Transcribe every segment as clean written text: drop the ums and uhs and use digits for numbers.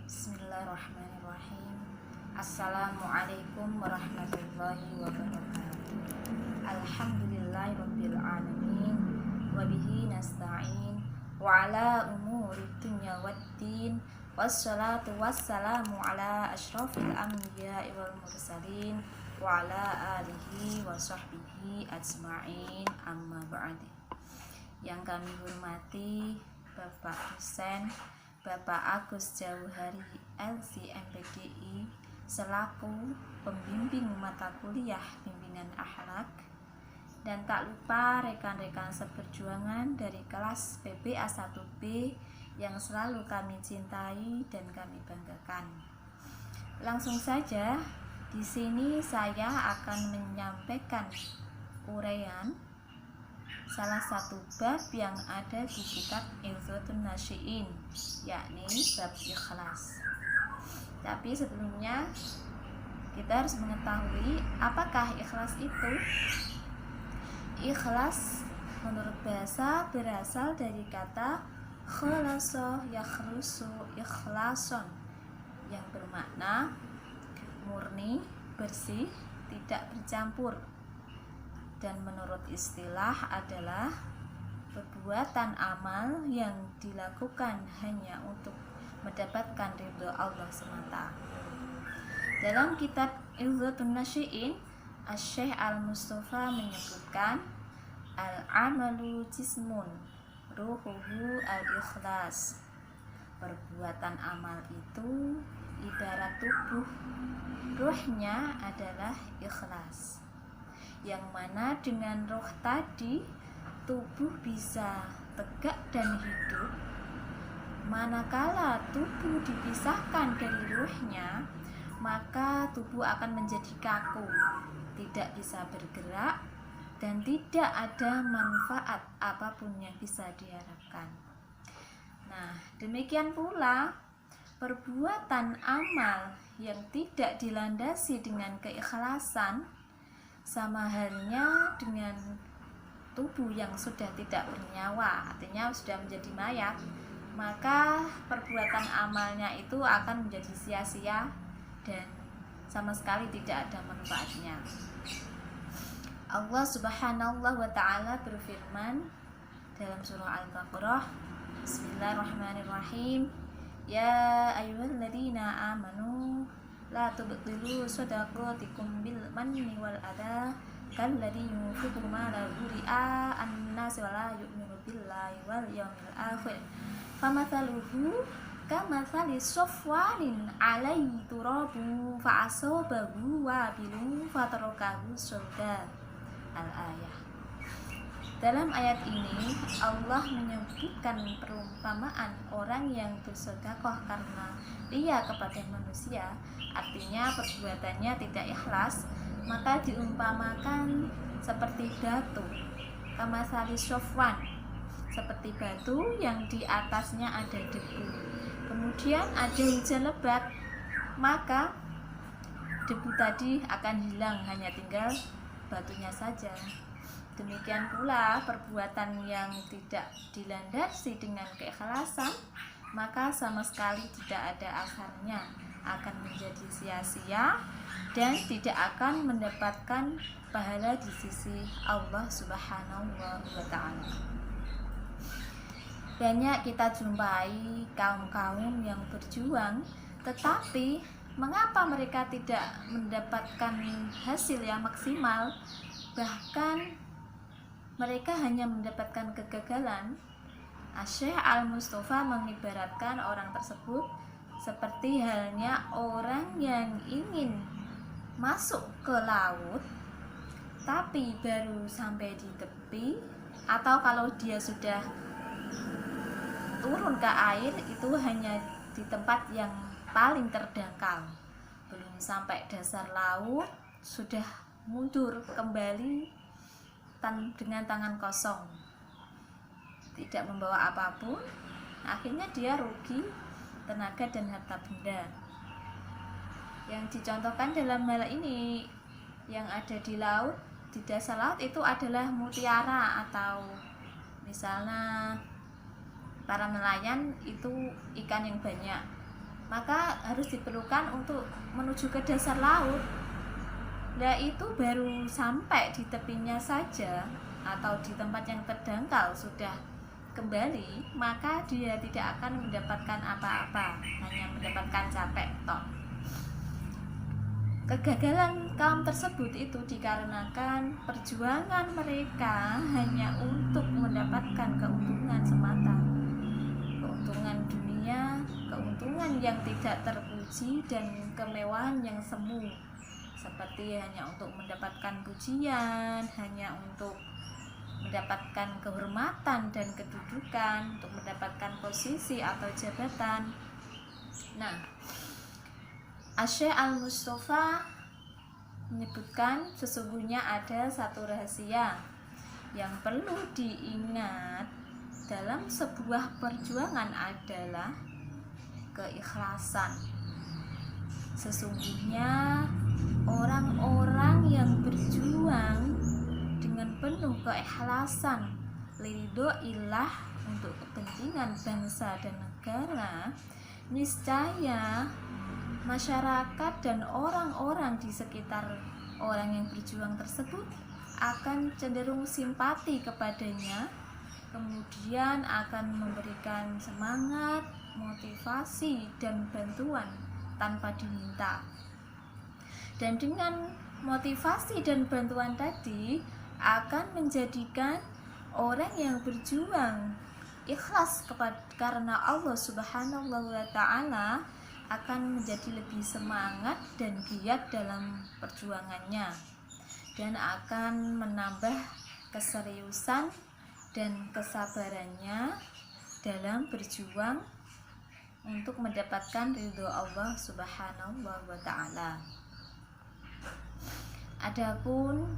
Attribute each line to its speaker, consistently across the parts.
Speaker 1: Bismillahirrahmanirrahim. Assalamualaikum warahmatullahi wabarakatuh. Alhamdulillahirabbil alamin wa bihi nasta'in wa ala umuri dunya waddin wassalatu wassalamu ala asyrafil anbiya'i wal mursalin wa ala alihi wa sahbihi ajma'in, amma ba'd. Yang kami hormati Bapak dosen Bapak Agus Jauhari LC-MPDI selaku pembimbing mata kuliah bimbingan akhlak, dan tak lupa rekan-rekan seperjuangan dari kelas PBA 1B yang selalu kami cintai dan kami banggakan. Langsung saja, di sini saya akan menyampaikan uraian salah satu bab yang ada di kitab Izzatun Nasyi'in, yakni bab ikhlas. Tapi sebelumnya kita harus mengetahui apakah ikhlas itu. Ikhlas menurut bahasa berasal dari kata khalasa yakhlusu ikhlason, yang bermakna murni, bersih, tidak bercampur. Dan menurut istilah adalah perbuatan amal yang dilakukan hanya untuk mendapatkan ridho Allah semata. Dalam kitab Izzatun Nasyi'in, Asy-Syaikh Al-Mustafa menyebutkan al-amalu jismun ruhuhu al-ikhlas. Perbuatan amal itu ibarat tubuh, ruhnya adalah ikhlas, yang mana dengan roh tadi tubuh bisa tegak dan hidup. Manakala tubuh dipisahkan dari ruhnya, maka tubuh akan menjadi kaku, tidak bisa bergerak, dan tidak ada manfaat apapun yang bisa diharapkan. Nah, demikian pula perbuatan amal yang tidak dilandasi dengan keikhlasan sama halnya dengan tubuh yang sudah tidak bernyawa, artinya sudah menjadi mayat, maka perbuatan amalnya itu akan menjadi sia-sia dan sama sekali tidak ada manfaatnya. Allah Subhanahu wa ta'ala berfirman dalam surah Al-Baqarah, Bismillahirrahmanirrahim, Ya ayyuhalladzina amanu la tubtilu shadaqatikum bil manni wal adha kalladzi yunfiqu malahu ri'a an-nasi wa la yu'minu billahi wal yawmil akhir famathaluhu kamathali safwanin 'alaihi turabu fa'asabahu wabilun fatarakahu suda. Al-ayah. Dalam ayat ini Allah menyebutkan perumpamaan orang yang bersedekah karena ria kepada manusia, artinya perbuatannya tidak ikhlas, maka diumpamakan seperti batu, kamasali sofwan, seperti batu yang di atasnya ada debu, kemudian ada hujan lebat, maka debu tadi akan hilang, hanya tinggal batunya saja. Demikian pula perbuatan yang tidak dilandasi dengan keikhlasan, maka sama sekali tidak ada akarnya, akan menjadi sia-sia dan tidak akan mendapatkan pahala di sisi Allah Subhanahu wa ta'ala. Banyak kita jumpai kaum-kaum yang berjuang, tetapi mengapa mereka tidak mendapatkan hasil yang maksimal, bahkan mereka hanya mendapatkan kegagalan? Asy-Syaikh Al-Mustafa mengibaratkan orang tersebut seperti halnya orang yang ingin masuk ke laut tapi baru sampai di tepi, atau kalau dia sudah turun ke air itu hanya di tempat yang paling terdangkal, belum sampai dasar laut sudah mundur kembali dengan tangan kosong, tidak membawa apapun. Akhirnya dia rugi tenaga dan harta benda. Yang dicontohkan dalam hal ini yang ada di laut, di dasar laut itu adalah mutiara, atau misalnya para nelayan itu ikan yang banyak. maka harus diperlukan untuk menuju ke dasar laut. Nah itu baru sampai di tepinya saja atau di tempat yang terdangkal sudah kembali, maka dia tidak akan mendapatkan apa-apa, hanya mendapatkan capek toh. Kegagalan kaum tersebut itu dikarenakan perjuangan mereka hanya untuk mendapatkan keuntungan semata, keuntungan dunia, keuntungan yang tidak terpuji, dan kemewahan yang semu, seperti hanya untuk mendapatkan pujian, hanya untuk mendapatkan kehormatan dan kedudukan, untuk mendapatkan posisi atau jabatan. Nah, Asy-Syaikh Al-Mustafa menyebutkan sesungguhnya ada satu rahasia yang perlu diingat dalam sebuah perjuangan adalah keikhlasan. Sesungguhnya orang-orang yang berjuang dengan penuh keikhlasan liridhoillah untuk kepentingan bangsa dan negara, niscaya masyarakat dan orang-orang di sekitar orang yang berjuang tersebut akan cenderung simpati kepadanya, kemudian akan memberikan semangat, motivasi, dan bantuan tanpa diminta. Dan dengan motivasi dan bantuan tadi akan menjadikan orang yang berjuang ikhlas karena Allah Subhanahu wa Ta'ala akan menjadi lebih semangat dan giat dalam perjuangannya, dan akan menambah keseriusan dan kesabarannya dalam berjuang untuk mendapatkan ridho Allah Subhanahu wa Ta'ala. Adapun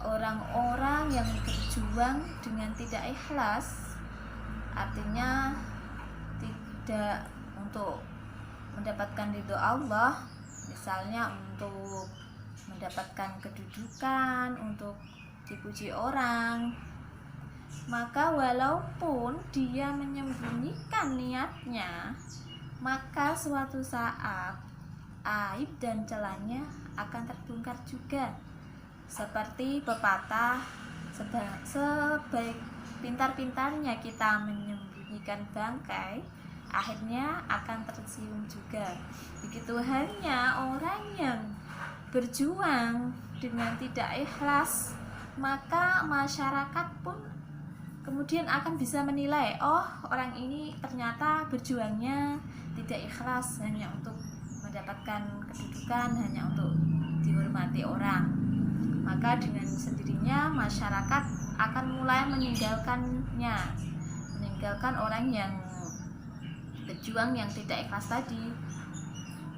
Speaker 1: orang-orang yang berjuang dengan tidak ikhlas, artinya tidak untuk mendapatkan ridho Allah, misalnya untuk mendapatkan kedudukan, untuk dipuji orang, maka walaupun dia menyembunyikan niatnya, maka suatu saat aib dan celahnya akan terbongkar juga. Seperti pepatah, sebaik pintar-pintarnya kita menyembunyikan bangkai, akhirnya akan tercium juga. Begitu hanya orang yang berjuang dengan tidak ikhlas, maka masyarakat pun kemudian akan bisa menilai, oh orang ini ternyata berjuangnya tidak ikhlas, hanya untuk mendapatkan kedudukan, hanya untuk dihormati orang. Maka dengan sendirinya masyarakat akan mulai meninggalkannya, meninggalkan orang yang berjuang yang tidak ikhlas tadi.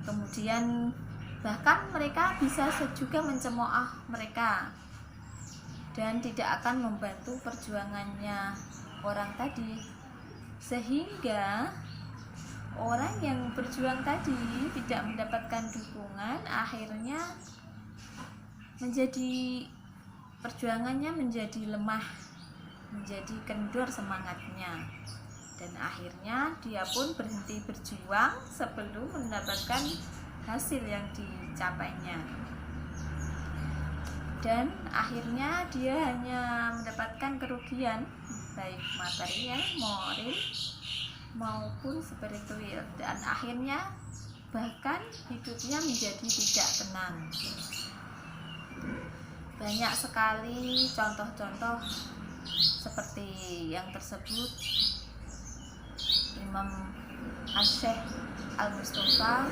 Speaker 1: Kemudian bahkan mereka bisa juga mencemooh mereka dan tidak akan membantu perjuangannya orang tadi, sehingga orang yang berjuang tadi tidak mendapatkan dukungan, akhirnya menjadi perjuangannya menjadi lemah, menjadi kendor semangatnya, dan akhirnya dia pun berhenti berjuang sebelum mendapatkan hasil yang dicapainya, dan akhirnya dia hanya mendapatkan kerugian baik material, moral maupun spiritual, dan akhirnya bahkan hidupnya menjadi tidak tenang. Banyak sekali contoh-contoh seperti yang tersebut. Imam Asy-Syaikh Al-Mustafa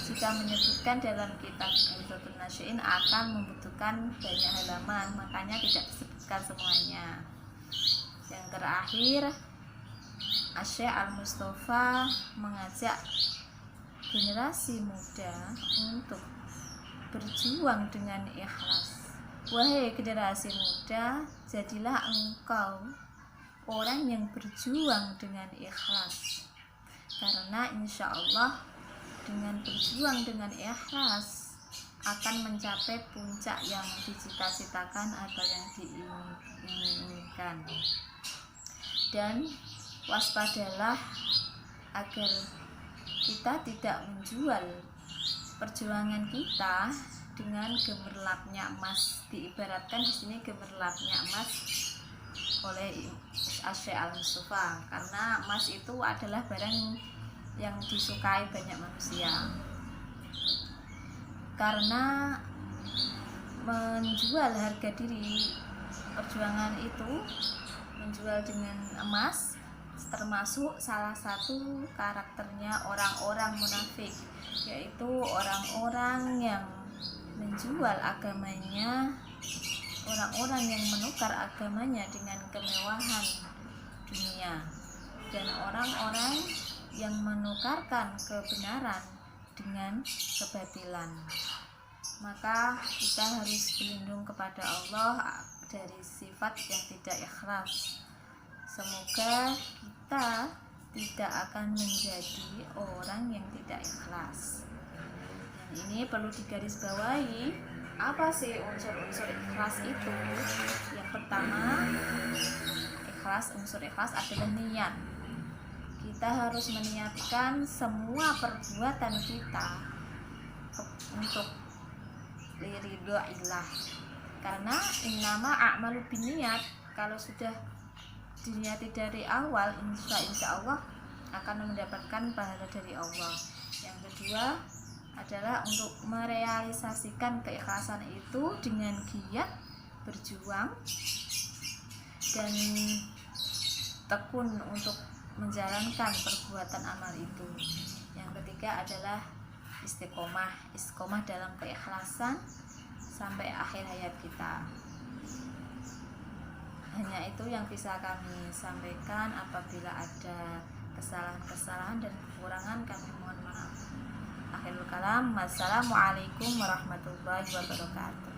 Speaker 1: jika menyebutkan dalam kitab Ridhatul Nasyi'in akan membutuhkan banyak halaman, makanya tidak disebutkan semuanya. Yang terakhir, Asy-Syaikh Al-Mustafa mengajak generasi muda untuk berjuang dengan ikhlas. Wahai generasi muda, jadilah engkau orang yang berjuang dengan ikhlas, karena insya Allah dengan berjuang dengan ikhlas akan mencapai puncak yang dicita-citakan atau yang diinginkan. Dan waspadalah agar kita tidak menjual perjuangan kita dengan gemerlapnya emas. Diibaratkan di sini gemerlapnya emas oleh Syekh Al-Mustafa, karena emas itu adalah barang yang disukai banyak manusia. Karena menjual harga diri perjuangan itu, menjual dengan emas, termasuk salah satu karakternya orang-orang munafik, yaitu orang-orang yang menjual agamanya, orang-orang yang menukar agamanya dengan kemewahan dunia, dan orang-orang yang menukarkan kebenaran dengan kebatilan. Maka kita harus berlindung kepada Allah dari sifat yang tidak ikhlas. Semoga kita tidak akan menjadi orang yang tidak ikhlas. Dan ini perlu digarisbawahi, apa sih unsur-unsur ikhlas itu? Yang pertama, unsur ikhlas adalah niat. Kita harus meniatkan semua perbuatan kita untuk ridho ilah, karena innama a'malu binniyat. Kalau sudah diniati dari awal, insya Allah akan mendapatkan pahala dari Allah. Yang kedua adalah untuk merealisasikan keikhlasan itu dengan giat berjuang dan tekun untuk menjalankan perbuatan amal itu. Yang ketiga adalah istiqomah dalam keikhlasan sampai akhir hayat kita. Hanya itu yang bisa kami sampaikan. Apabila ada kesalahan-kesalahan dan kekurangan, kami mohon maaf. Akhirul kalam, wassalamualaikum warahmatullahi wabarakatuh.